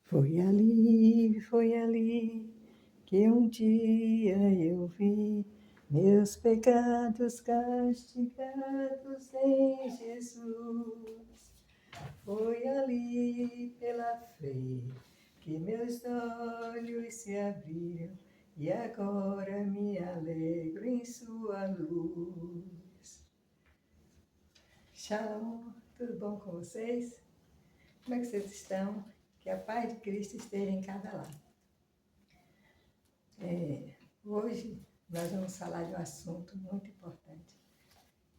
Foi ali que um dia eu vi meus pecados castigados em Jesus. Foi ali pela fé que meus olhos se abriram e agora me alegro em sua luz. Shalom, tudo bom com vocês? Como é que vocês estão? Que a paz de Cristo esteja em cada lado. Hoje nós vamos falar de um assunto muito importante.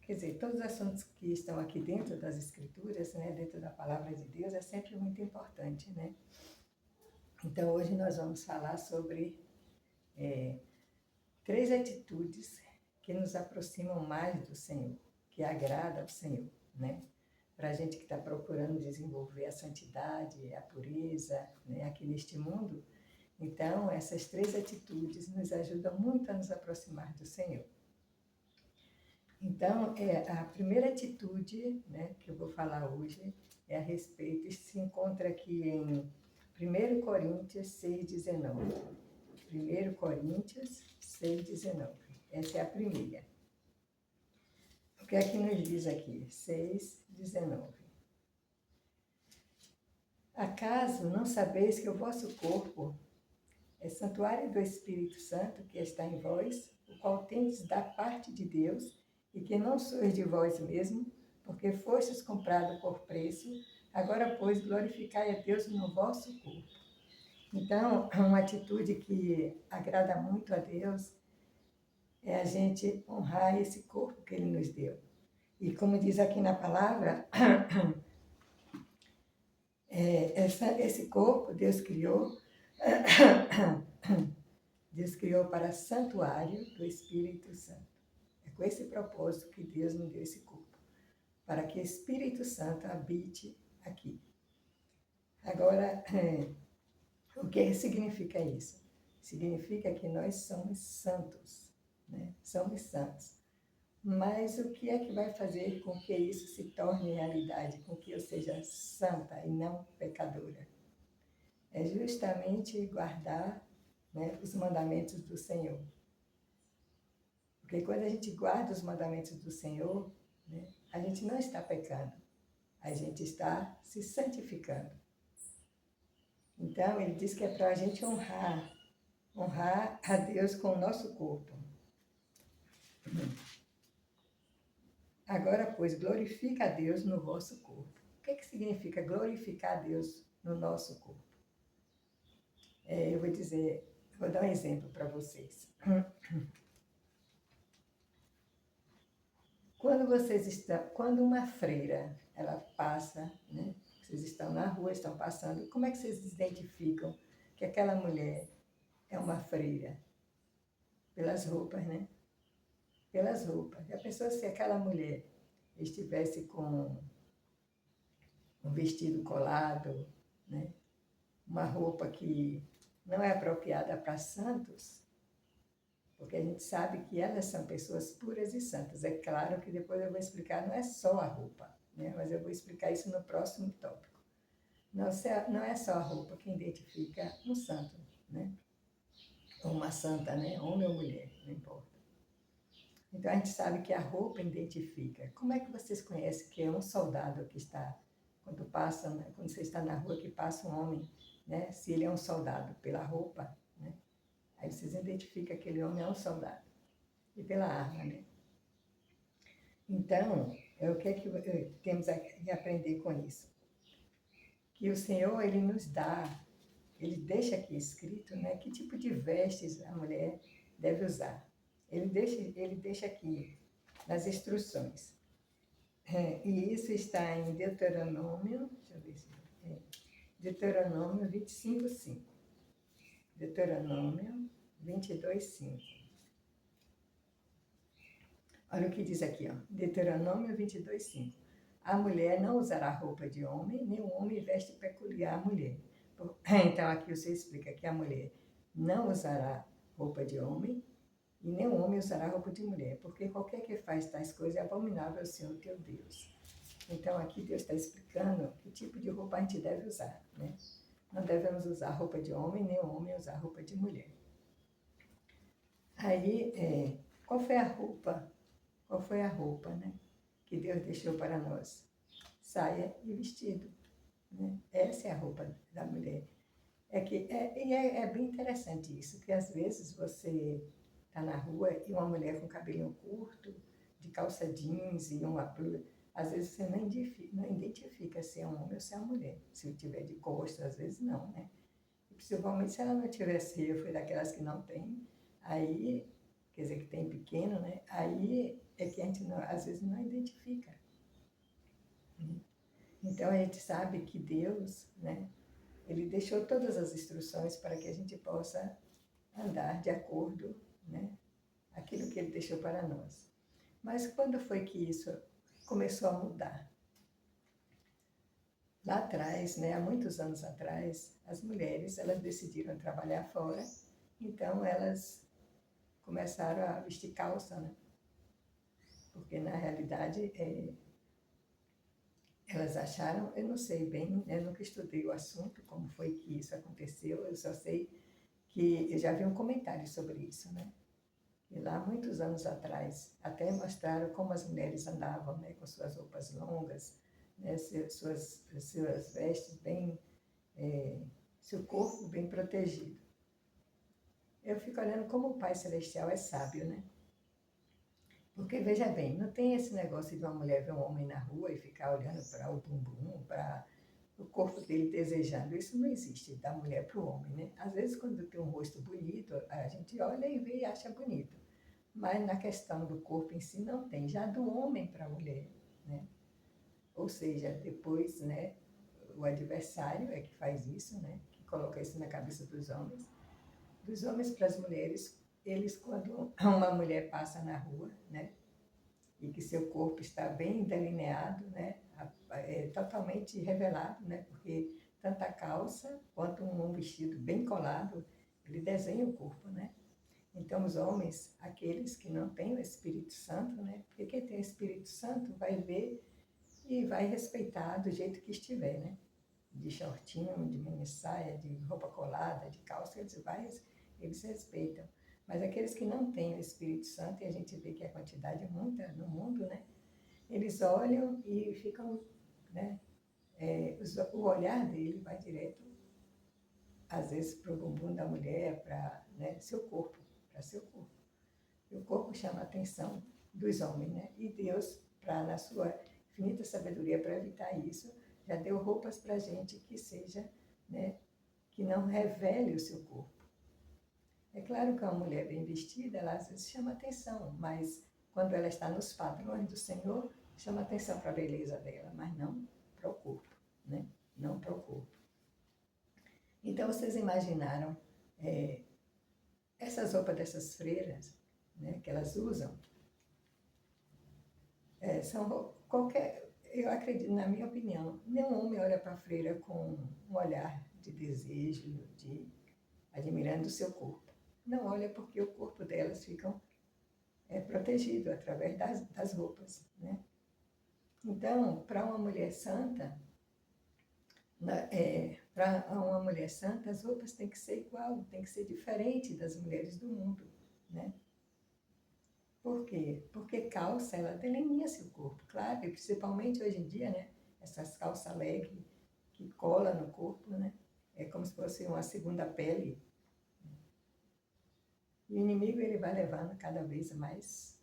Quer dizer, todos os assuntos que estão aqui dentro das Escrituras, né, dentro da Palavra de Deus, é sempre muito importante, né? Então, hoje nós vamos falar sobre 3 atitudes que nos aproximam mais do Senhor, que agrada ao Senhor, né? Para a gente que está procurando desenvolver a santidade, a pureza, né, aqui neste mundo. Então, essas 3 atitudes nos ajudam muito a nos aproximar do Senhor. Então, a primeira atitude, né, que eu vou falar hoje é a respeito, isso se encontra aqui em 1 Coríntios 6,19. 1 Coríntios 6,19. Essa é a primeira. O que é que nos diz aqui? 6,19. Acaso não sabeis que o vosso corpo é santuário do Espírito Santo que está em vós, o qual tendes da parte de Deus, e que não sois de vós mesmo, porque fostes comprado por preço, agora, pois, glorificai a Deus no vosso corpo. Então, uma atitude que agrada muito a Deus é a gente honrar esse corpo que Ele nos deu. E como diz aqui na palavra, esse corpo Deus criou para santuário do Espírito Santo. É com esse propósito que Deus nos deu esse corpo, para que o Espírito Santo habite aqui. Agora, o que significa isso? Significa que nós somos santos, né? Somos santos. Mas o que é que vai fazer com que isso se torne realidade, com que eu seja santa e não pecadora? É justamente guardar, né, os mandamentos do Senhor. Porque quando a gente guarda os mandamentos do Senhor, né, a gente não está pecando, a gente está se santificando. Então, ele diz que é para a gente honrar a Deus com o nosso corpo. Agora, pois, glorifica a Deus no vosso corpo. O que significa glorificar a Deus no nosso corpo? Eu vou dar um exemplo para vocês. Quando uma freira, ela passa, né? Vocês estão na rua, estão passando, como é que vocês identificam que aquela mulher é uma freira? Pelas roupas, né? Pelas roupas. Já pensou se aquela mulher estivesse com um vestido colado, né? Uma roupa que não é apropriada para santos? Porque a gente sabe que elas são pessoas puras e santas. É claro que depois eu vou explicar, não é só a roupa, né? Mas eu vou explicar isso no próximo tópico. Não é só a roupa que identifica um santo, né? Ou uma santa, né? Homem ou mulher, não importa. Então a gente sabe que a roupa identifica. Como é que vocês conhecem que é um soldado que está, quando você está na rua, que passa um homem, né? Se ele é um soldado pela roupa, né? Aí vocês identificam que aquele homem é um soldado. E pela arma, né? Então, o que é que temos que aprender com isso? Que o Senhor, Ele nos dá, Ele deixa aqui escrito, né, que tipo de vestes a mulher deve usar. Ele deixa aqui nas instruções. E isso está em Deuteronômio, deixa eu ver se Deuteronômio 25:5. Deuteronômio 22:5. Olha o que diz aqui, ó. Deuteronômio 22:5. A mulher não usará roupa de homem, nem o homem veste peculiar à mulher. Então, aqui você explica que a mulher não usará roupa de homem e nem o homem usará roupa de mulher, porque qualquer que faz tais coisas é abominável ao Senhor teu Deus. Então, aqui Deus está explicando que tipo de roupa a gente deve usar, né? Não devemos usar roupa de homem, nem o homem usar roupa de mulher. Aí, qual foi a roupa? Qual foi a roupa, né, que Deus deixou para nós? Saia e vestido, né? Essa é a roupa da mulher. É bem interessante isso, que às vezes você está na rua e uma mulher com cabelinho curto, de calça jeans e uma blusa, às vezes você não identifica se é um homem ou se é uma mulher. Se tiver de costas, às vezes não, né? E principalmente se ela não tiver seio, foi daquelas que não tem, aí, quer dizer, que tem pequeno, né? Aí é que a gente não, às vezes não identifica, né? Então a gente sabe que Deus, né, Ele deixou todas as instruções para que a gente possa andar de acordo, né, aquilo que Ele deixou para nós. Mas quando foi que isso começou a mudar? Lá atrás, né, há muitos anos atrás, as mulheres elas decidiram trabalhar fora, então elas começaram a vestir calça, né? Porque na realidade elas acharam, eu não sei bem, eu nunca estudei o assunto, como foi que isso aconteceu, eu só sei que eu já vi um comentário sobre isso, né? E lá, muitos anos atrás, até mostraram como as mulheres andavam, né, com suas roupas longas, né, suas vestes bem, seu corpo bem protegido. Eu fico olhando como o Pai Celestial é sábio, né? Porque, veja bem, não tem esse negócio de uma mulher ver um homem na rua e ficar olhando para o bumbum, para o corpo dele desejando. Isso não existe da mulher para o homem, né? Às vezes, quando tem um rosto bonito, a gente olha e vê e acha bonito. Mas na questão do corpo em si não tem. Já do homem para a mulher, né? Ou seja, depois, né, o adversário é que faz isso, né? Que coloca isso na cabeça dos homens. Dos homens para as mulheres, eles, quando uma mulher passa na rua, né, e que seu corpo está bem delineado, né, totalmente revelado, né, porque tanto a calça quanto um vestido bem colado, ele desenha o corpo, né. Então, os homens, aqueles que não têm o Espírito Santo, né, porque quem tem o Espírito Santo vai ver e vai respeitar do jeito que estiver, né, de shortinho, de mini saia, de roupa colada, de calça, eles respeitam. Mas aqueles que não têm o Espírito Santo, e a gente vê que a quantidade é muita no mundo, né? Eles olham e ficam, né? O olhar dele vai direto, às vezes, para o bumbum da mulher, para, né, seu corpo, para seu corpo. E o corpo chama a atenção dos homens, né? E Deus, na sua infinita sabedoria para evitar isso, já deu roupas para a gente que seja, né, que não revele o seu corpo. É claro que uma mulher bem vestida, ela às vezes chama atenção, mas quando ela está nos padrões do Senhor, chama atenção para a beleza dela, mas não para o corpo, né? Não para o corpo. Então, vocês imaginaram essas roupas dessas freiras, né, que elas usam, são qualquer, eu acredito, na minha opinião, nenhum homem olha para a freira com um olhar de desejo, de admirando o seu corpo. Não olha porque o corpo delas fica protegido através das roupas, né? Então, para uma mulher santa, as roupas têm que ser igual, têm que ser diferente das mulheres do mundo, né? Por quê? Porque calça, ela delinea seu corpo, claro, e principalmente hoje em dia, né? Essas calças leg que cola no corpo, né? É como se fosse uma segunda pele. E o inimigo, ele vai levando cada vez mais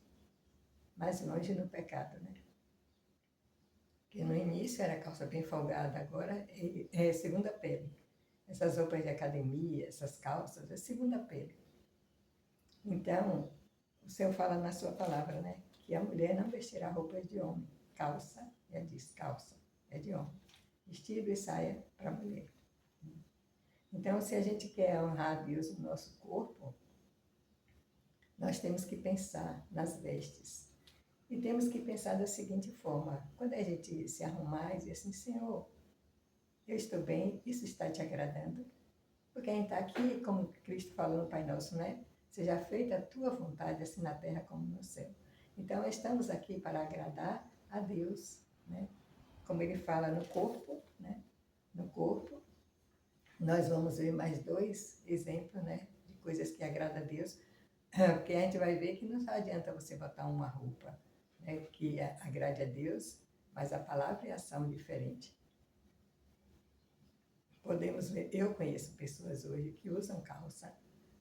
longe no pecado, né? Porque no início era calça bem folgada, agora é segunda pele. Essas roupas de academia, essas calças, é segunda pele. Então, o Senhor fala na sua palavra, né? Que a mulher não vestirá roupas de homem. Calça, já diz, calça, é de homem. Vestido e saia para a mulher. Então, se a gente quer honrar a Deus no nosso corpo, nós temos que pensar nas vestes. E temos que pensar da seguinte forma: quando a gente se arrumar e dizer assim, Senhor, eu estou bem, isso está te agradando? Porque a gente está aqui, como Cristo falou no Pai Nosso, né? Seja feita a tua vontade, assim na terra como no céu. Então, estamos aqui para agradar a Deus, né? Como ele fala no corpo, né? No corpo, nós vamos ver mais dois exemplos, né, de coisas que agradam a Deus, porque a gente vai ver que não adianta você botar uma roupa, né, que agrade a Deus, mas a palavra e a ação diferente. Podemos ver, eu conheço pessoas hoje que usam calça,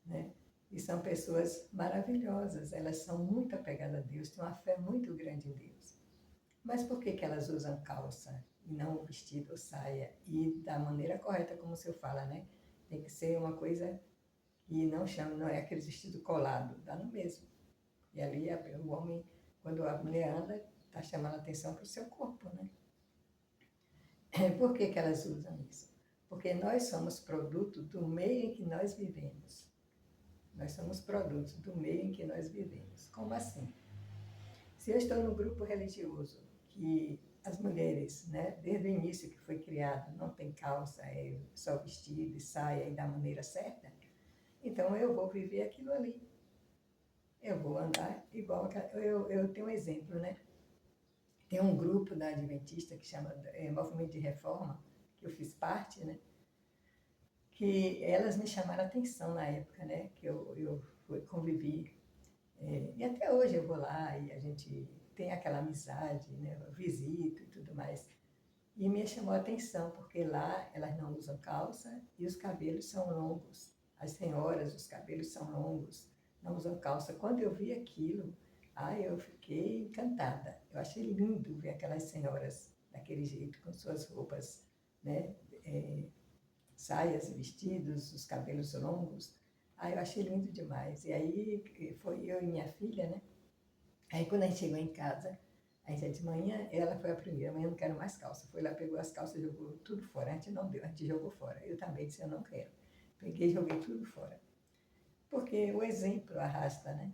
né? E são pessoas maravilhosas, elas são muito apegadas a Deus, têm uma fé muito grande em Deus. Mas por que que elas usam calça e não o vestido ou saia? E da maneira correta, como o senhor fala, né? Tem que ser uma coisa que não chama, não é aquele vestido colado, dá no mesmo. E ali o homem, quando a mulher anda, está chamando a atenção para o seu corpo, né? Por que que elas usam isso? Porque nós somos produto do meio em que nós vivemos. Nós somos produtos do meio em que nós vivemos. Como assim? Se eu estou no grupo religioso, que as mulheres, né, desde o início que foi criado, não tem calça, é só vestido e saia e da maneira certa, então eu vou viver aquilo ali. Eu vou andar igual. Eu tenho um exemplo, né? Tem um grupo da Adventista que chama Movimento de Reforma, que eu fiz parte, né? Que elas me chamaram a atenção na época, né? Que eu convivi. E até hoje eu vou lá e a gente tem aquela amizade, né? Eu visito e tudo mais. E me chamou a atenção, porque lá elas não usam calça e os cabelos são longos. As senhoras, os cabelos são longos, não usam calça. Quando eu vi aquilo, eu fiquei encantada. Eu achei lindo ver aquelas senhoras daquele jeito, com suas roupas, né? Saias e vestidos, os cabelos longos. Eu achei lindo demais. E aí foi eu e minha filha, né? Aí quando a gente chegou em casa, a gente de manhã, ela foi a primeira, amanhã eu não quero mais calça. Foi lá, pegou as calças, jogou tudo fora. A gente não deu, a gente jogou fora. Eu também disse, eu não quero. Peguei e joguei tudo fora. Porque o exemplo arrasta, né?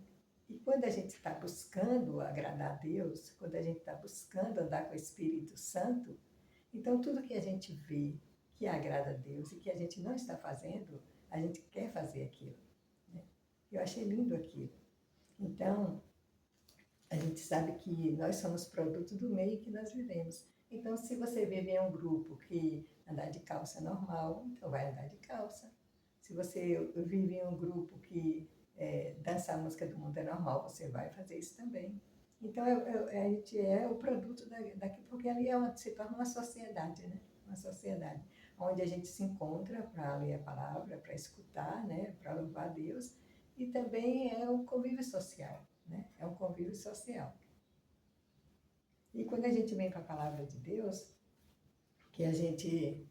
E quando a gente está buscando agradar a Deus, quando a gente está buscando andar com o Espírito Santo, então tudo que a gente vê que agrada a Deus e que a gente não está fazendo, a gente quer fazer aquilo, né? Eu achei lindo aquilo. Então, a gente sabe que nós somos produto do meio que nós vivemos. Então, se você vive em um grupo que andar de calça é normal, então vai andar de calça. Se você vive em um grupo que dançar a música do mundo é normal, você vai fazer isso também. Então, a gente é o produto daqui, porque ali se torna uma sociedade, né? Uma sociedade, onde a gente se encontra para ler a palavra, para escutar, né? Para louvar a Deus, e também é o convívio social, né? É um convívio social. E quando a gente vem para a palavra de Deus, que a gente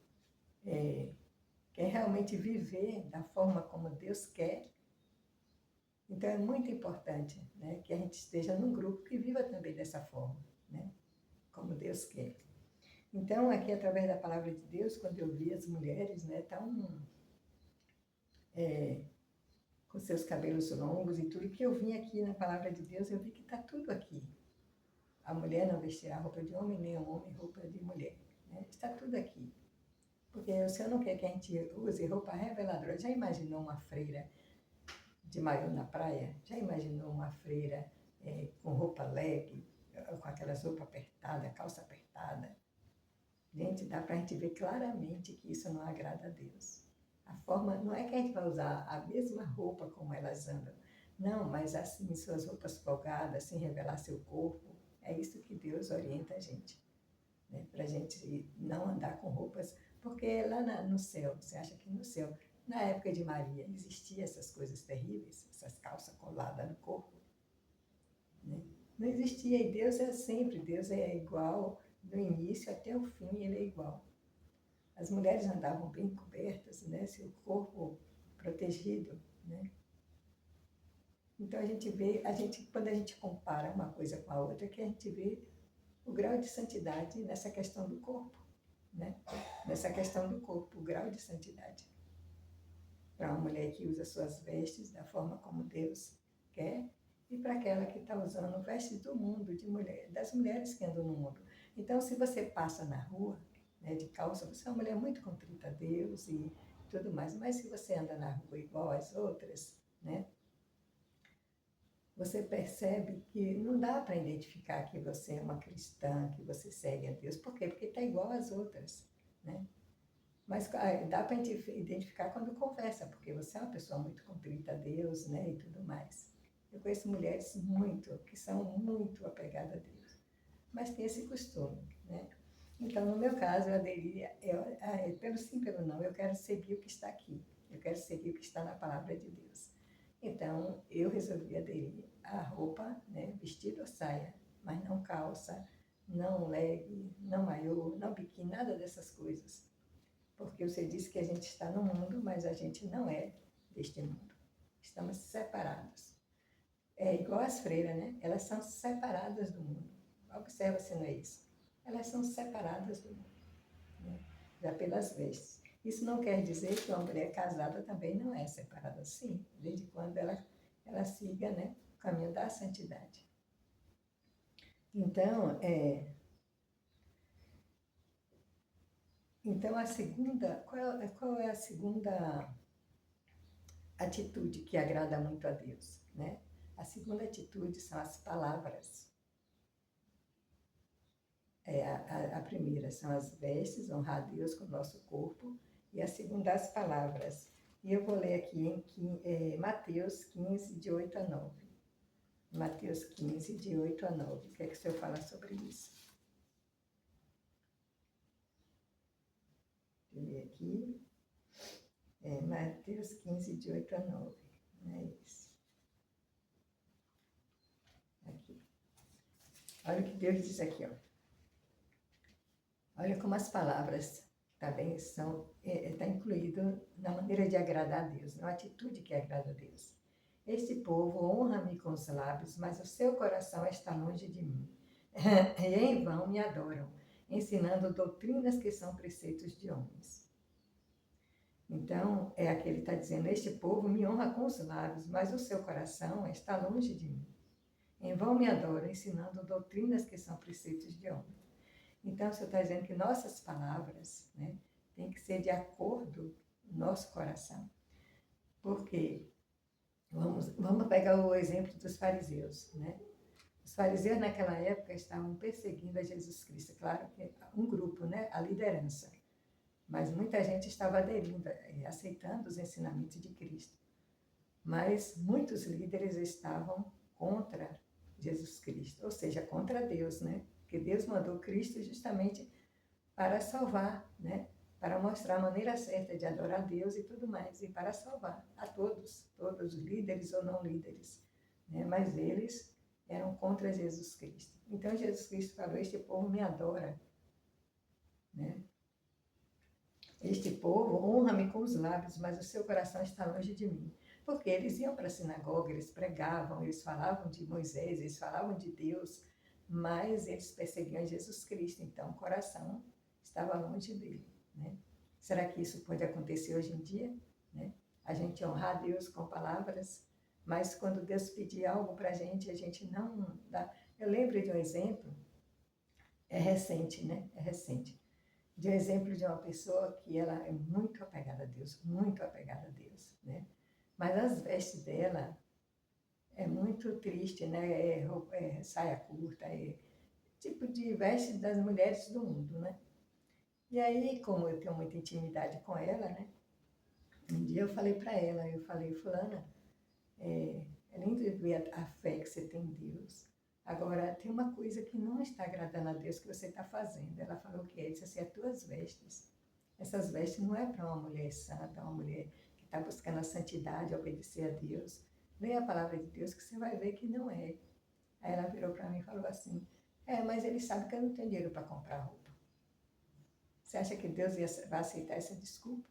quer realmente viver da forma como Deus quer, então é muito importante, né, que a gente esteja num grupo que viva também dessa forma, né, como Deus quer. Então, aqui através da palavra de Deus, quando eu vi as mulheres, né, com seus cabelos longos e tudo, que eu vim aqui na palavra de Deus, eu vi que está tudo aqui. A mulher não vestirá roupa de homem, nem o homem roupa de mulher, né? Está tudo aqui. Porque o Senhor não quer que a gente use roupa reveladora. Já imaginou uma freira de maiô na praia? Já imaginou uma freira com roupa leg, com aquelas roupas apertadas, calça apertada? Gente, dá para a gente ver claramente que isso não agrada a Deus. A forma, não é que a gente vai usar a mesma roupa como elas andam, não, mas assim, suas roupas folgadas, sem revelar seu corpo, é isso que Deus orienta a gente, né? Para a gente não andar com roupas, porque lá no céu, você acha que no céu, na época de Maria, existiam essas coisas terríveis, essas calças coladas no corpo, né? Não existia, e Deus é sempre, Deus é igual, do início até o fim, ele é igual. As mulheres andavam bem cobertas, né? Seu corpo protegido, né? Então a gente vê, quando a gente compara uma coisa com a outra, que a gente vê o grau de santidade nessa questão do corpo, né? Nessa questão do corpo, o grau de santidade. Para uma mulher que usa suas vestes da forma como Deus quer, e para aquela que está usando vestes do mundo, de mulher, das mulheres que andam no mundo. Então, se você passa na rua, né, de calça, você é uma mulher muito contrita a Deus e tudo mais, mas se você anda na rua igual às outras, né, você percebe que não dá para identificar que você é uma cristã, que você segue a Deus. Por quê? Porque está igual às outras, né? Mas dá para identificar quando conversa, porque você é uma pessoa muito contrita a Deus, né, e tudo mais. Eu conheço mulheres que são muito apegadas a Deus, mas tem esse costume, né? Então, no meu caso, eu aderi, pelo sim, pelo não, eu quero seguir o que está aqui, eu quero seguir o que está na palavra de Deus. Então, eu resolvi aderir à roupa, né, vestido ou saia, mas não calça, não leg, não maiô, não biquíni, nada dessas coisas. Porque você disse que a gente está no mundo, mas a gente não é deste mundo. Estamos separados. É igual as freiras, né? Elas são separadas do mundo. Observa se não é isso. Elas são separadas do mundo, né? Já pelas vestes. Isso não quer dizer que uma mulher casada também não é separada, sim, desde quando ela siga, né, o caminho da santidade. Então, a segunda, qual é a segunda atitude que agrada muito a Deus, né? A segunda atitude são as palavras. A primeira são as vestes, honrar a Deus com o nosso corpo, e a segunda, as palavras. E eu vou ler aqui em Mateus 15, de 8 a 9. Mateus 15, de 8 a 9. O que é que o senhor fala sobre isso? Deixa eu ver aqui. Mateus 15, de 8 a 9. É isso. Aqui. Olha o que Deus diz aqui, ó. Olha como as palavras também está incluído na maneira de agradar a Deus, na atitude que agrada a Deus. Este povo honra-me com os lábios, mas o seu coração está longe de mim. E em vão me adoram, ensinando doutrinas que são preceitos de homens. Então, é aquele que está dizendo, este povo me honra com os lábios, mas o seu coração está longe de mim. Em vão me adoram, ensinando doutrinas que são preceitos de homens. Então, o Senhor está dizendo que nossas palavras, né, têm que ser de acordo com o nosso coração. Porque, vamos pegar o exemplo dos fariseus, né? Os fariseus naquela época estavam perseguindo a Jesus Cristo. Claro que um grupo, né, a liderança. Mas muita gente estava aderindo, aceitando os ensinamentos de Cristo. Mas muitos líderes estavam contra Jesus Cristo, ou seja, contra Deus, né? Porque Deus mandou Cristo justamente para salvar, né? Para mostrar a maneira certa de adorar a Deus e tudo mais, e para salvar a todos líderes ou não líderes, né? Mas eles eram contra Jesus Cristo. Então Jesus Cristo falou, este povo me adora, né? Este povo honra-me com os lábios, mas o seu coração está longe de mim. Porque eles iam para a sinagoga, eles pregavam, eles falavam de Moisés, eles falavam de Deus, mas eles perseguiam Jesus Cristo, então o coração estava longe dele, né? Será que isso pode acontecer hoje em dia, né? A gente honrar Deus com palavras, mas quando Deus pedir algo para a gente não dá. Eu lembro de um exemplo, é recente, né? É recente. De um exemplo de uma pessoa que ela é muito apegada a Deus, né? Mas as vestes dela é muito triste, né? Saia curta, tipo de veste das mulheres do mundo, né? E aí, como eu tenho muita intimidade com ela, né? Um dia eu falei para ela, fulana, é lindo ver a fé que você tem em Deus. Agora, tem uma coisa que não está agradando a Deus que você está fazendo. Ela falou que é, disse assim, as tuas vestes. Essas vestes não é para uma mulher santa, uma mulher que está buscando a santidade, obedecer a Deus. Leia a palavra de Deus que você vai ver que não é. Aí ela virou para mim e falou assim, mas ele sabe que eu não tenho dinheiro para comprar roupa. Você acha que Deus vai aceitar essa desculpa?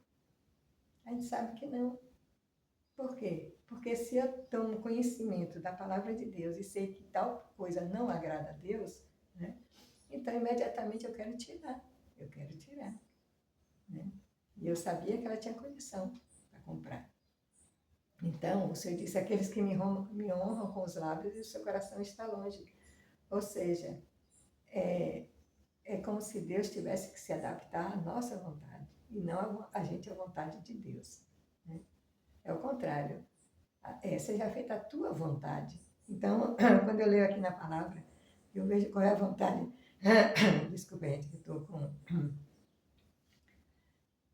A gente sabe que não. Por quê? Porque se eu tomo conhecimento da palavra de Deus e sei que tal coisa não agrada a Deus, né? Então imediatamente eu quero tirar. Né? E eu sabia que ela tinha condição para comprar. Então, o Senhor disse, aqueles que me honram com os lábios e o seu coração está longe. Ou seja, é como se Deus tivesse que se adaptar à nossa vontade e não a gente à vontade de Deus. Né? É o contrário. Seja feita a tua vontade. Então, quando eu leio aqui na palavra, eu vejo qual é a vontade. Desculpa, gente, que eu estou com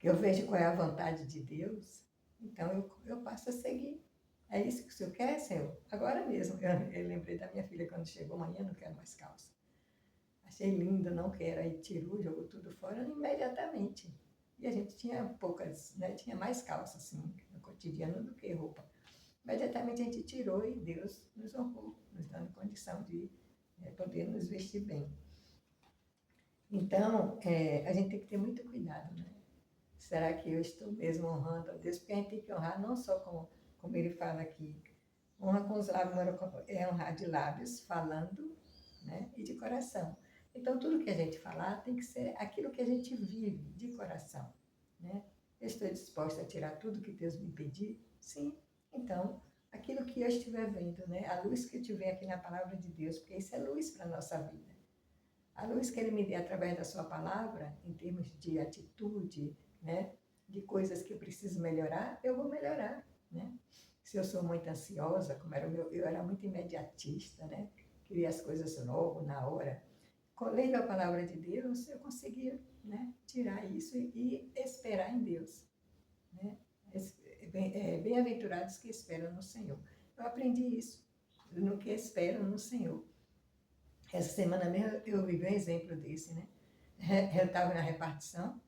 que eu vejo qual é a vontade de Deus, então eu passo a seguir. É isso que o Senhor quer, Senhor? Agora mesmo. Eu lembrei da minha filha quando chegou, amanhã não quero mais calça. Achei lindo, não quero. Aí tirou, jogou tudo fora imediatamente. E a gente tinha poucas, né? Tinha mais calça, assim, no cotidiano do que roupa. Imediatamente a gente tirou e Deus nos honrou, nos dando condição de poder nos vestir bem. Então, a gente tem que ter muito cuidado, né? Será que eu estou mesmo honrando a Deus? Porque a gente tem que honrar não só como ele fala aqui, honra com os lábios, é honrar de lábios, falando, né? E de coração. Então, tudo que a gente falar tem que ser aquilo que a gente vive de coração, né? Eu estou disposta a tirar tudo que Deus me pedir? Sim. Então, aquilo que eu estiver vendo, né? A luz que eu tiver aqui na palavra de Deus, porque isso é luz para a nossa vida. A luz que Ele me dê através da sua palavra, em termos de atitude, né? De coisas que eu preciso melhorar, eu vou melhorar, né? Se eu sou muito ansiosa, como era eu era muito imediatista, né? Queria as coisas logo, na hora. Lendo a palavra de Deus, eu conseguia, né? Tirar isso e esperar em Deus, né? Bem-aventurados que esperam no Senhor. Eu aprendi isso, no que esperam no Senhor. Essa semana mesmo eu vivi um exemplo desse, né? Eu estava na repartição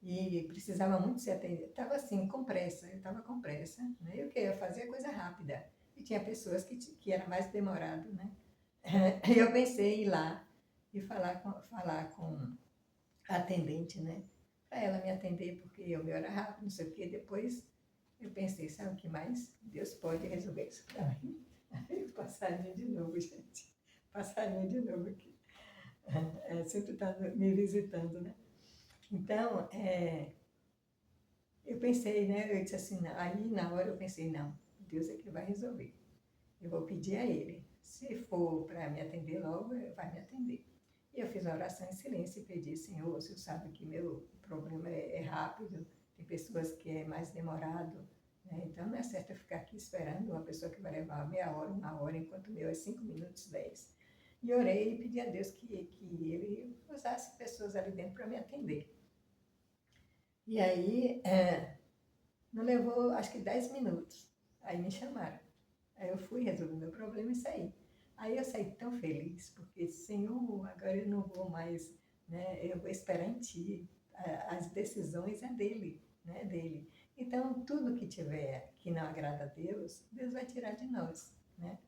e precisava muito ser atendida. Estava assim, com pressa, eu estava com pressa, né? Eu queria fazer coisa rápida. E tinha pessoas que era mais demorado, né? E eu pensei em ir lá e falar com a atendente, né? Para ela me atender, porque eu me era rápido, não sei o quê. Depois eu pensei, sabe o que mais? Deus pode resolver isso para mim. Aí passarinho de novo, gente. Passarinho de novo aqui. Sempre está me visitando, né? Então, eu pensei, né? Eu disse assim, aí na hora eu pensei, não, Deus é que vai resolver. Eu vou pedir a Ele. Se for para me atender logo, Ele vai me atender. E eu fiz uma oração em silêncio e pedi, Senhor, o Senhor sabe que meu problema é rápido, tem pessoas que é mais demorado, né? Então não é certo eu ficar aqui esperando uma pessoa que vai levar meia hora, uma hora, enquanto o meu é 5 minutos, 10. E orei e pedi a Deus que Ele usasse pessoas ali dentro para me atender. E aí, não levou, acho que 10 minutos. Aí me chamaram. Aí eu fui resolver meu problema e saí. Aí eu saí tão feliz, porque, Senhor, agora eu não vou mais, né? Eu vou esperar em Ti. As decisões é dele, né? Dele. Então, tudo que tiver que não agrada a Deus, Deus vai tirar de nós, né?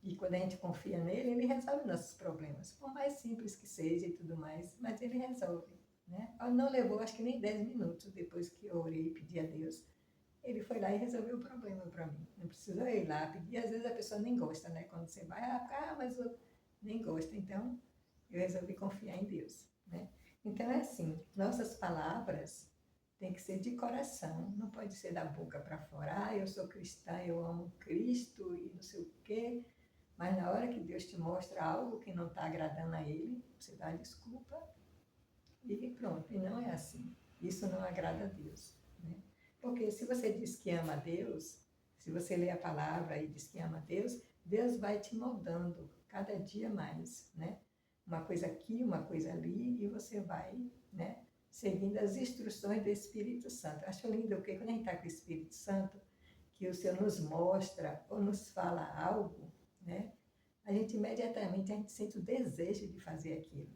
E quando a gente confia nele, ele resolve nossos problemas, por mais simples que seja e tudo mais, mas ele resolve, né? Não levou, acho que nem 10 minutos depois que eu orei e pedi a Deus, ele foi lá e resolveu o problema para mim. Não precisa eu ir lá pedir. Às vezes a pessoa nem gosta, né? Quando você vai, mas o outro nem gosta. Então, eu resolvi confiar em Deus, né? Então, é assim, nossas palavras têm que ser de coração, não pode ser da boca para fora. Eu sou cristã, eu amo Cristo e não sei o quê. Mas na hora que Deus te mostra algo que não está agradando a Ele, você dá desculpa e pronto. E não é assim. Isso não agrada a Deus, né? Porque se você diz que ama a Deus, se você lê a palavra e diz que ama a Deus, Deus vai te moldando cada dia mais, né? Uma coisa aqui, uma coisa ali, e você vai, né? Seguindo as instruções do Espírito Santo. Acho lindo, porque quando a gente está com o Espírito Santo, que o Senhor nos mostra ou nos fala algo, né? A gente imediatamente a gente sente o desejo de fazer aquilo.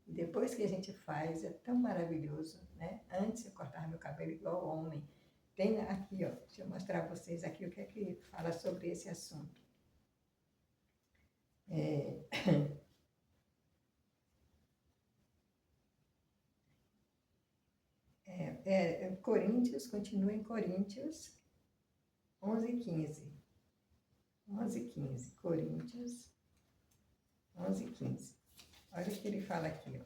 E depois que a gente faz, é tão maravilhoso, né? Antes eu cortava meu cabelo igual homem. Tem aqui, ó, deixa eu mostrar para vocês aqui o que é que fala sobre esse assunto. Coríntios, continua em Coríntios 11:15. 11:15, Coríntios 11:15. Olha o que ele fala aqui, ó.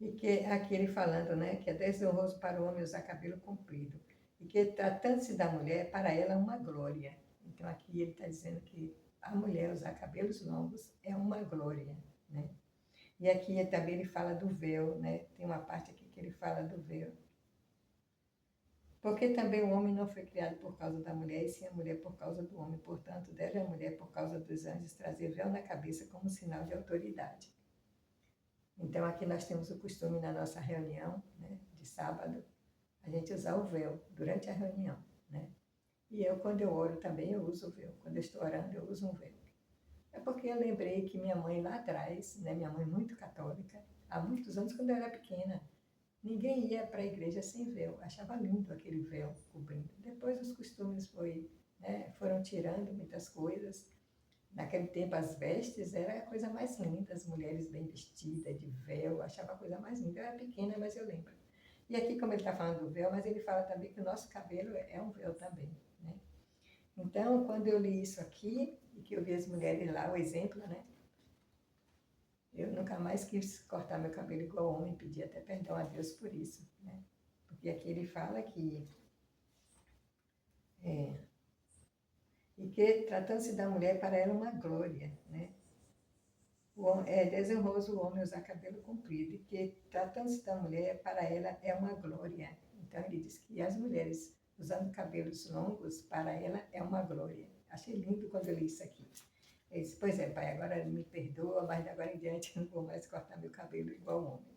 E que aqui ele falando, né, que é desonroso para o homem usar cabelo comprido. E que tratando-se da mulher, para ela é uma glória. Então aqui ele está dizendo que a mulher usar cabelos longos é uma glória, né? E aqui também ele fala do véu, né? Tem uma parte aqui que ele fala do véu. Porque também o homem não foi criado por causa da mulher, e sim a mulher por causa do homem. Portanto, deve a mulher, por causa dos anjos, trazer véu na cabeça como sinal de autoridade. Então, aqui nós temos o costume na nossa reunião, né, de sábado, a gente usar o véu durante a reunião, né? E eu, quando eu oro também, eu uso o véu. Quando eu estou orando, eu uso um véu. É porque eu lembrei que minha mãe lá atrás, né, minha mãe muito católica, há muitos anos, quando eu era pequena, ninguém ia para a igreja sem véu. Achava lindo aquele véu cobrindo. Depois os costumes foram tirando muitas coisas. Naquele tempo as vestes era a coisa mais linda, as mulheres bem vestidas, de véu, achava a coisa mais linda. Eu era pequena, mas eu lembro. E aqui, como ele está falando do véu, mas ele fala também que o nosso cabelo é um véu também, né? Então, quando eu li isso aqui, e que eu vi as mulheres lá, o exemplo, né? Eu nunca mais quis cortar meu cabelo igual homem, pedi até perdão a Deus por isso, né? Porque aqui ele fala que e que tratando-se da mulher, para ela é uma glória, né? É desonroso o homem usar cabelo comprido, e que tratando-se da mulher, para ela é uma glória. Então ele diz que as mulheres usando cabelos longos, para ela é uma glória. Achei lindo quando eu li isso aqui. Ele disse, pois é, pai, agora me perdoa, mas de agora em diante eu não vou mais cortar meu cabelo igual homem,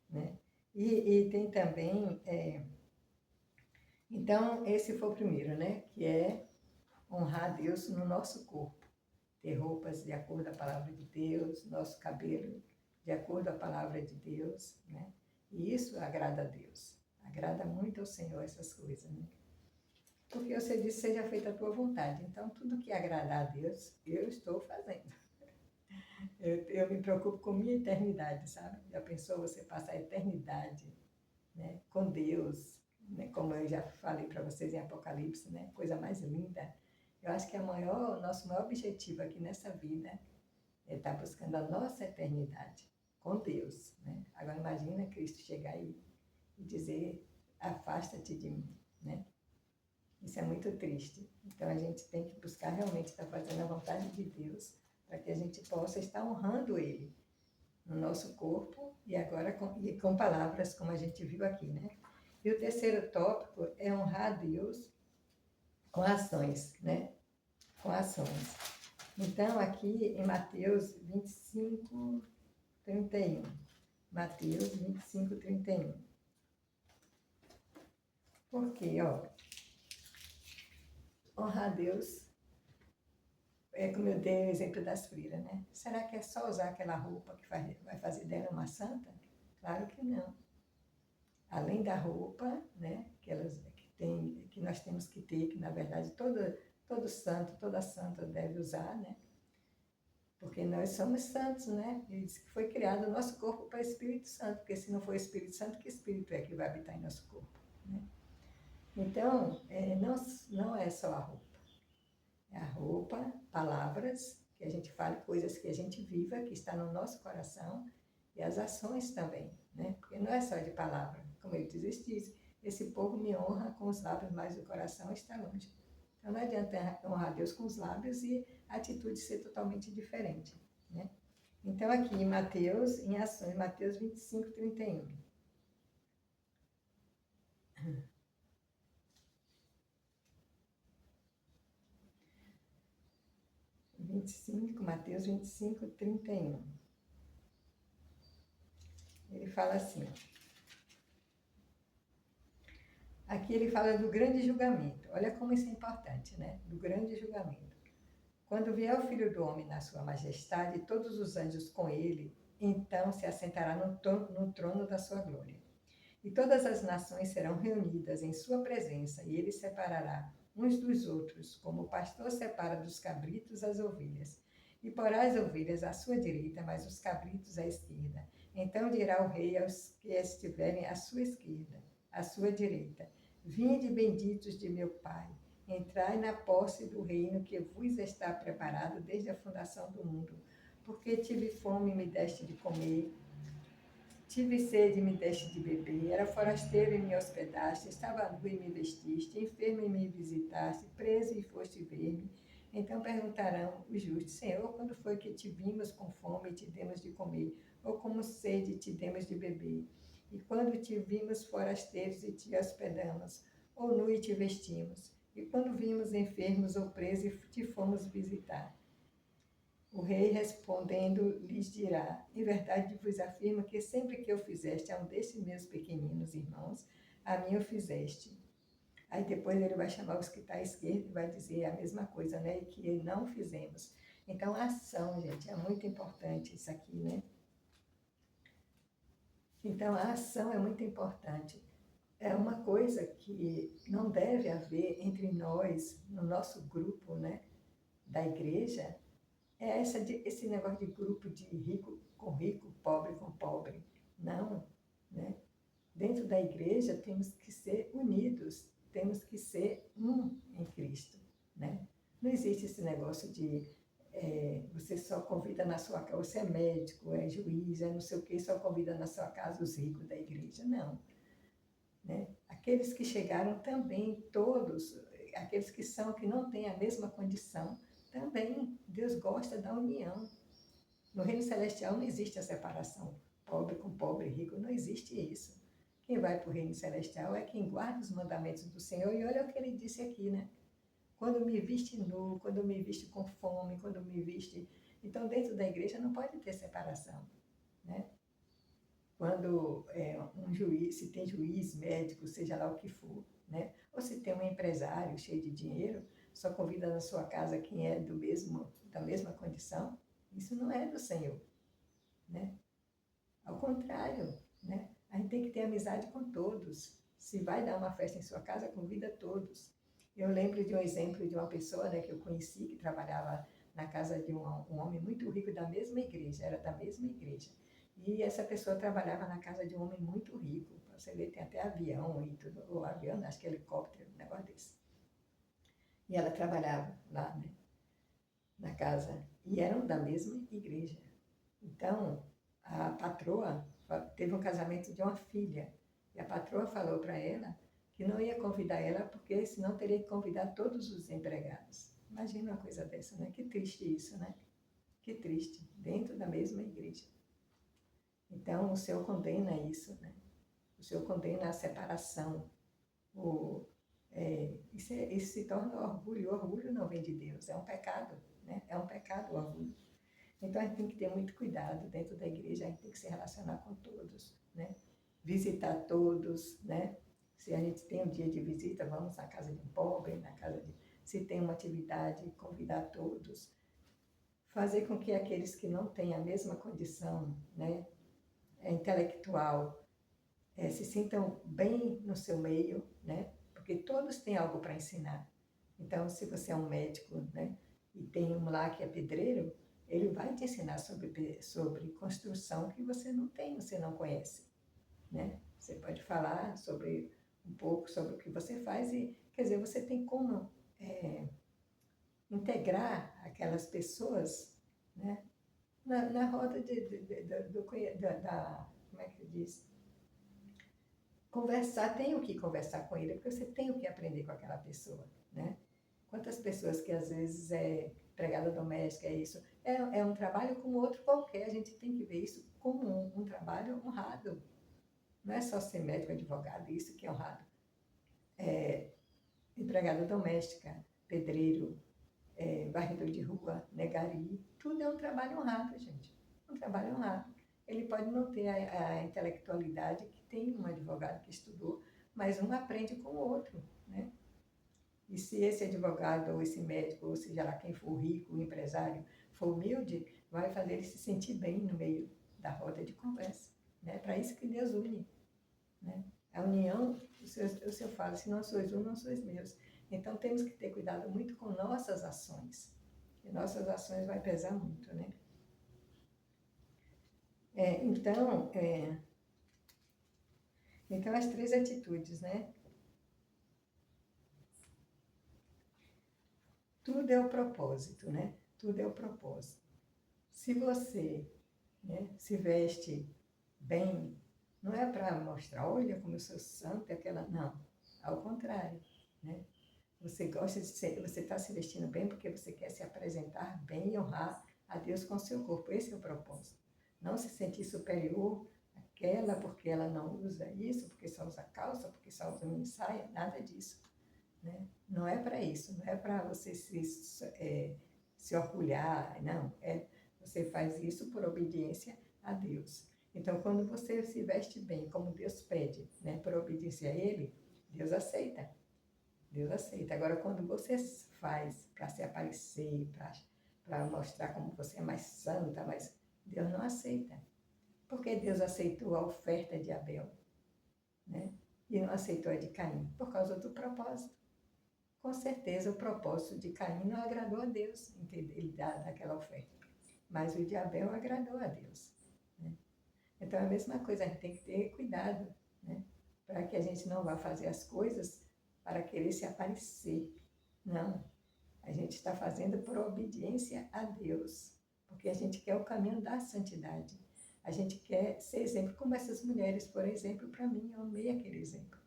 né? E tem também, então esse foi o primeiro, né? Que é honrar a Deus no nosso corpo. Ter roupas de acordo com a palavra de Deus, nosso cabelo de acordo com a palavra de Deus, né? E isso agrada a Deus. Agrada muito ao Senhor essas coisas, né? Porque você disse, seja feita a tua vontade. Então, tudo que agradar a Deus, eu estou fazendo. Eu me preocupo com minha eternidade, sabe? Já pensou você passar a eternidade, né, com Deus, né? Como eu já falei para vocês em Apocalipse, né? Coisa mais linda. Eu acho que o nosso maior objetivo aqui nessa vida é estar buscando a nossa eternidade com Deus, né? Agora imagina Cristo chegar aí e dizer, afasta-te de mim, né? Isso é muito triste. Então a gente tem que buscar realmente estar fazendo a vontade de Deus para que a gente possa estar honrando Ele no nosso corpo e agora com palavras, como a gente viu aqui, né? E o terceiro tópico é honrar a Deus com ações, né? Com ações. Então, aqui em Mateus 25, 31. Mateus 25, 31. Porque, ó, honrar a Deus, é como eu dei o exemplo das freiras, né? Será que é só usar aquela roupa que vai fazer dela uma santa? Claro que não. Além da roupa, né, que nós temos que ter, que na verdade todo santo, toda santa deve usar, né? Porque nós somos santos, né? Ele disse que foi criado o nosso corpo para o Espírito Santo, porque se não for o Espírito Santo, que Espírito é que vai habitar em nosso corpo, né? Então, não é só a roupa. É a roupa, palavras, que a gente fale, coisas que a gente viva, que está no nosso coração, e as ações também, né? Porque não é só de palavra, como ele diz, esse povo me honra com os lábios, mas o coração está longe. Então não adianta honrar Deus com os lábios e a atitude ser totalmente diferente, né? Então aqui em Mateus, em ações, Mateus 25, 31. 25, Mateus 25, 31. Ele fala assim, aqui ele fala do grande julgamento. Olha como isso é importante, né? Do grande julgamento. Quando vier o Filho do Homem na sua majestade, e todos os anjos com ele, então se assentará no trono da sua glória. E todas as nações serão reunidas em sua presença, e ele separará uns dos outros, como o pastor separa dos cabritos as ovelhas. E porá as ovelhas à sua direita, mas os cabritos à esquerda. Então dirá o rei aos que estiverem à sua esquerda, à sua direita: Vinde, benditos de meu Pai, entrai na posse do reino que vos está preparado desde a fundação do mundo. Porque tive fome e me deste de comer, tive sede e me deste de beber, era forasteiro e me hospedaste, estava nu e me vestiste, enfermo e me visitaste, preso e foste ver-me. Então perguntarão os justos: Senhor, quando foi que te vimos com fome e te demos de comer, ou como sede e te demos de beber? E quando te vimos forasteiros e te hospedamos, ou nu e te vestimos? E quando vimos enfermos ou presos e te fomos visitar? O rei respondendo lhes dirá: em verdade vos afirmo que sempre que eu fizeste a um desses meus pequeninos irmãos, a mim o fizeste. Aí depois ele vai chamar os que estão à esquerda e vai dizer a mesma coisa, né? Que não fizemos. Então, a ação, gente, é muito importante isso aqui, né? Então, a ação é muito importante. É uma coisa que não deve haver entre nós, no nosso grupo, né, da igreja, é esse negócio de grupo de rico com rico, pobre com pobre. Não, né? Dentro da igreja temos que ser unidos, temos que ser um em Cristo, né? Não existe esse negócio de você só convida na sua casa, você é médico, é juiz, é não sei o quê, só convida na sua casa os ricos da igreja. Não, né? Aqueles que chegaram também, todos, aqueles que não têm a mesma condição, também, Deus gosta da união. No reino celestial não existe a separação, pobre com pobre, rico, não existe isso. Quem vai para o reino celestial é quem guarda os mandamentos do Senhor, e olha o que ele disse aqui, né? Quando me viste nu, quando me viste com fome, quando me viste... Então, dentro da igreja não pode ter separação, né? Quando um juiz, se tem juiz, médico, seja lá o que for, né? Ou se tem um empresário cheio de dinheiro, só convida na sua casa quem é da mesma condição, isso não é do Senhor, né? Ao contrário, né? A gente tem que ter amizade com todos. Se vai dar uma festa em sua casa, convida todos. Eu lembro de um exemplo de uma pessoa, né, que eu conheci, que trabalhava na casa de um homem muito rico da mesma igreja, era da mesma igreja. E essa pessoa trabalhava na casa de um homem muito rico. Você vê, tem até avião e tudo, ou avião, acho que é helicóptero, um negócio desse. E ela trabalhava lá, né, na casa, e eram da mesma igreja. Então, a patroa teve um casamento de uma filha, e a patroa falou para ela que não ia convidar ela, porque senão teria que convidar todos os empregados. Imagina uma coisa dessa, né? Que triste isso, né? Que triste, dentro da mesma igreja. Então, o Senhor condena isso, né? O Senhor condena a separação. Isso se torna orgulho. O orgulho não vem de Deus, é um pecado, né? É um pecado o orgulho. Então, a gente tem que ter muito cuidado dentro da igreja, a gente tem que se relacionar com todos, né? Visitar todos, né? Se a gente tem um dia de visita, vamos na casa de um pobre, na casa de... Se tem uma atividade, convidar todos. Fazer com que aqueles que não têm a mesma condição, né, intelectual, se sintam bem no seu meio, né? Porque todos têm algo para ensinar. Então, se você é um médico, né, e tem um lá que é pedreiro, ele vai te ensinar sobre construção que você não tem, você não conhece, né? Você pode falar um pouco sobre o que você faz e, quer dizer, você tem como integrar aquelas pessoas, né, na roda como é que diz? Conversar, tem o que conversar com ele, porque você tem o que aprender com aquela pessoa, né? Quantas pessoas que às vezes é empregada doméstica, é isso, é um trabalho como outro qualquer, a gente tem que ver isso como um trabalho honrado. Não é só ser médico, advogado, isso que é honrado. Empregada doméstica, pedreiro, varredor de rua, negari, tudo é um trabalho honrado, gente. Um trabalho honrado. Ele pode não ter a intelectualidade que tem um advogado que estudou, mas um aprende com o outro, né? E se esse advogado, ou esse médico, ou seja lá quem for rico, empresário, for humilde, vai fazer ele se sentir bem no meio da roda de conversa, né? Para isso que Deus une, né? A união, o Senhor fala, se não sois um, não sois meus. Então, temos que ter cuidado muito com nossas ações. E nossas ações vai pesar muito, né? Então, as 3 atitudes, né? Tudo é o propósito, né? Tudo é o propósito. Se você, né, se veste bem, não é para mostrar, olha como eu sou santo, não. Ao contrário, né? Você gosta de ser, você está se vestindo bem porque você quer se apresentar bem e honrar a Deus com o seu corpo. Esse é o propósito. Não se sentir superior àquela porque ela não usa isso, porque só usa calça, porque só usa mini saia, nada disso, né? Não é para isso, não é para você se se orgulhar, não. Você faz isso por obediência a Deus. Então, quando você se veste bem, como Deus pede, né, por obediência a Ele, Deus aceita. Deus aceita. Agora, quando você faz para se aparecer, para mostrar como você é mais santa, mas Deus não aceita. Porque Deus aceitou a oferta de Abel, né? E não aceitou a de Caim? Por causa do propósito. Com certeza, o propósito de Caim não agradou a Deus, ele dar aquela oferta. Mas o de Abel agradou a Deus, né? Então, é a mesma coisa, a gente tem que ter cuidado, né? Para que a gente não vá fazer as coisas para querer se aparecer. Não. A gente está fazendo por obediência a Deus, porque a gente quer o caminho da santidade. A gente quer ser exemplo, como essas mulheres, por exemplo, para mim, eu amei aquele exemplo,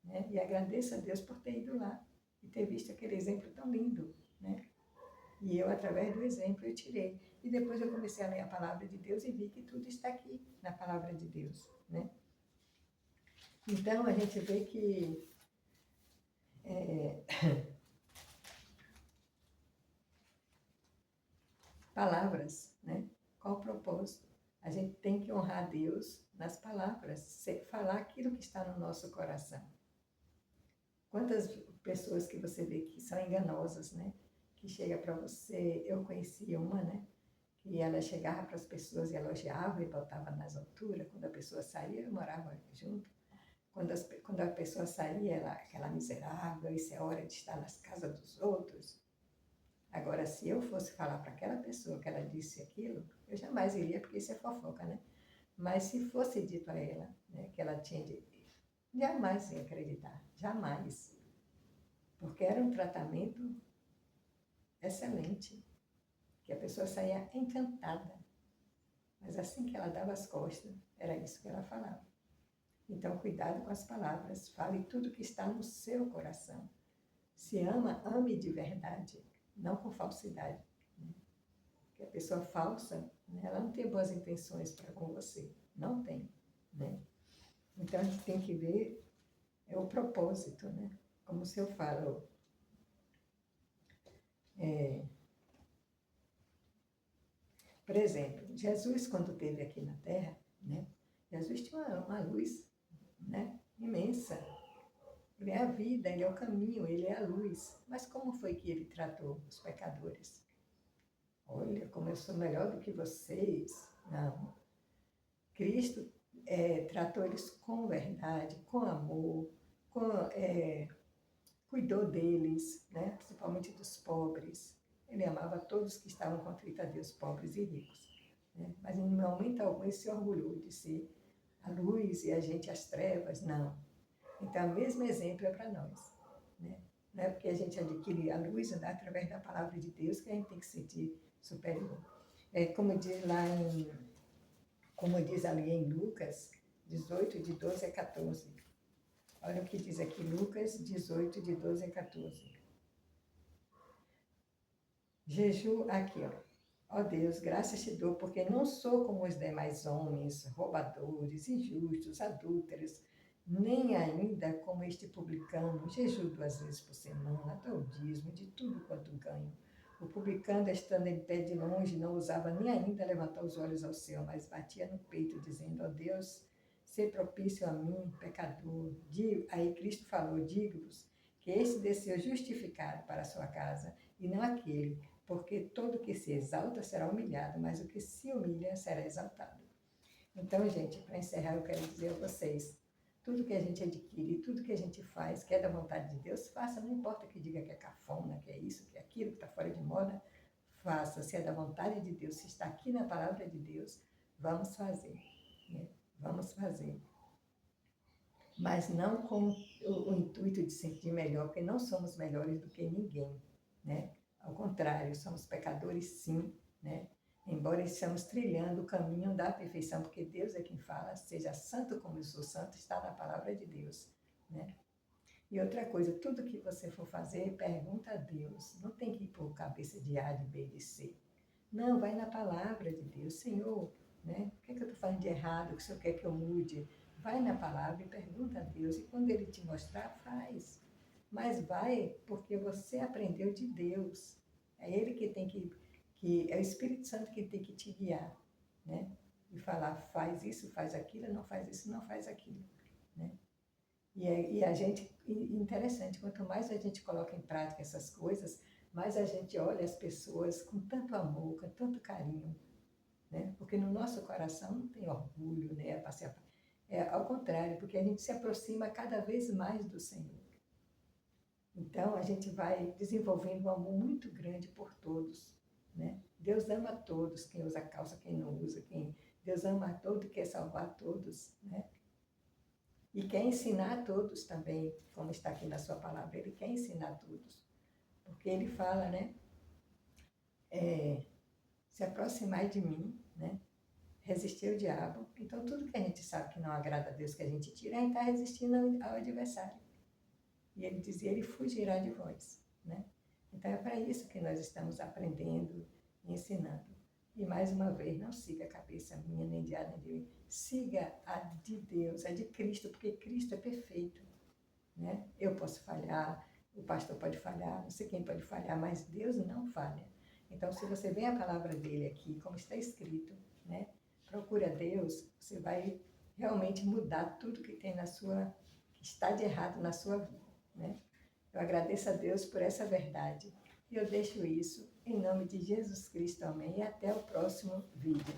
né? E agradeço a Deus por ter ido lá e ter visto aquele exemplo tão lindo, né? E eu, através do exemplo, eu tirei. E depois eu comecei a ler a palavra de Deus e vi que tudo está aqui na palavra de Deus, né? Então, a gente vê que palavras, né? Qual o propósito? A gente tem que honrar Deus nas palavras, falar aquilo que está no nosso coração. Quantas pessoas que você vê que são enganosas, né? Que chega para você, eu conheci uma, né? Que ela chegava para as pessoas e elogiava e botava nas alturas. Quando a pessoa saía, eu morava junto. Quando a pessoa saía, aquela miserável, isso é hora de estar nas casas dos outros. Agora, se eu fosse falar para aquela pessoa que ela disse aquilo, eu jamais iria, porque isso é fofoca, né? Mas se fosse dito a ela, né, que ela tinha de... jamais ia acreditar, jamais. Porque era um tratamento excelente, que a pessoa saía encantada. Mas assim que ela dava as costas, era isso que ela falava. Então, cuidado com as palavras, fale tudo que está no seu coração. Se ama, ame de verdade, não com falsidade. Porque a pessoa falsa, né, ela não tem boas intenções para com você, não tem, né? Então, a gente tem que ver o propósito, né? Como o senhor fala, por exemplo, Jesus, quando esteve aqui na Terra, né? Jesus tinha uma luz, né, imensa. Ele é a vida, ele é o caminho, ele é a luz. Mas como foi que ele tratou os pecadores? Olha, como eu sou melhor do que vocês. Não. Cristo tratou eles com verdade, com amor, cuidou deles, né? Principalmente dos pobres. Ele amava todos que estavam contritos a Deus, pobres e ricos, né? Mas em momento algum ele se orgulhou de ser a luz e a gente as trevas, não. Então, o mesmo exemplo é para nós, né? Não é porque a gente adquire a luz, né, através da palavra de Deus, que a gente tem que se sentir superior. Como diz ali em Lucas 18, de 12 a 14. Olha o que diz aqui, Lucas 18, de 12 a 14. Jejum aqui, ó. Ó Deus, graças te dou, porque não sou como os demais homens, roubadores, injustos, adúlteros, nem ainda como este publicano, jejuo 2 vezes por semana, dou o dízimo de tudo quanto ganho. O publicano, estando em pé de longe, não ousava nem ainda levantar os olhos ao céu, mas batia no peito, dizendo, ó Deus, sê propício a mim, pecador. Aí Cristo falou, digo-vos, que este desceu justificado para a sua casa, e não aquele, porque todo que se exalta será humilhado, mas o que se humilha será exaltado. Então, gente, para encerrar, eu quero dizer a vocês, tudo que a gente adquire, tudo que a gente faz, que é da vontade de Deus, faça, não importa que diga que é cafona, que é isso, que é aquilo, que está fora de moda, faça, se é da vontade de Deus, se está aqui na palavra de Deus, vamos fazer, né? Vamos fazer. Mas não com o intuito de sentir melhor, porque não somos melhores do que ninguém, né? Ao contrário, somos pecadores sim, né? Embora estamos trilhando o caminho da perfeição, porque Deus é quem fala, seja santo como eu sou santo, está na palavra de Deus, né? E outra coisa, tudo que você for fazer, pergunta a Deus. Não tem que ir por cabeça de A, de B, de C. Não, vai na palavra de Deus. Senhor, né? O que é que eu estou fazendo de errado? O que o Senhor quer que eu mude? Vai na palavra e pergunta a Deus. E quando Ele te mostrar, faz. Mas vai porque você aprendeu de Deus. É Ele que tem é o Espírito Santo que tem que te guiar, né? E falar, faz isso, faz aquilo, não faz isso, não faz aquilo, né? E a gente, interessante, quanto mais a gente coloca em prática essas coisas, mais a gente olha as pessoas com tanto amor, com tanto carinho, né? Porque no nosso coração não tem orgulho, né? Ao contrário, porque a gente se aproxima cada vez mais do Senhor. Então, a gente vai desenvolvendo um amor muito grande por todos, né? Deus ama a todos, quem usa calça, quem não usa, Deus ama a todos e quer salvar a todos, né? E quer ensinar a todos também, como está aqui na sua palavra, Ele quer ensinar a todos. Porque Ele fala, né? Se aproximar de mim, né? Resistir ao diabo. Então, tudo que a gente sabe que não agrada a Deus, que a gente tira, a gente está resistindo ao adversário. E Ele dizia, Ele fugirá de vós, né? Então, é para isso que nós estamos aprendendo e ensinando. E, mais uma vez, não siga a cabeça minha, nem de A, nem de B. Siga a de Deus, a de Cristo, porque Cristo é perfeito, né? Eu posso falhar, o pastor pode falhar, não sei quem pode falhar, mas Deus não falha. Então, se você vê a palavra dele aqui, como está escrito, né? Procura Deus, você vai realmente mudar tudo que tem que está de errado na sua vida, né? Eu agradeço a Deus por essa verdade. E eu deixo isso em nome de Jesus Cristo, amém. E até o próximo vídeo.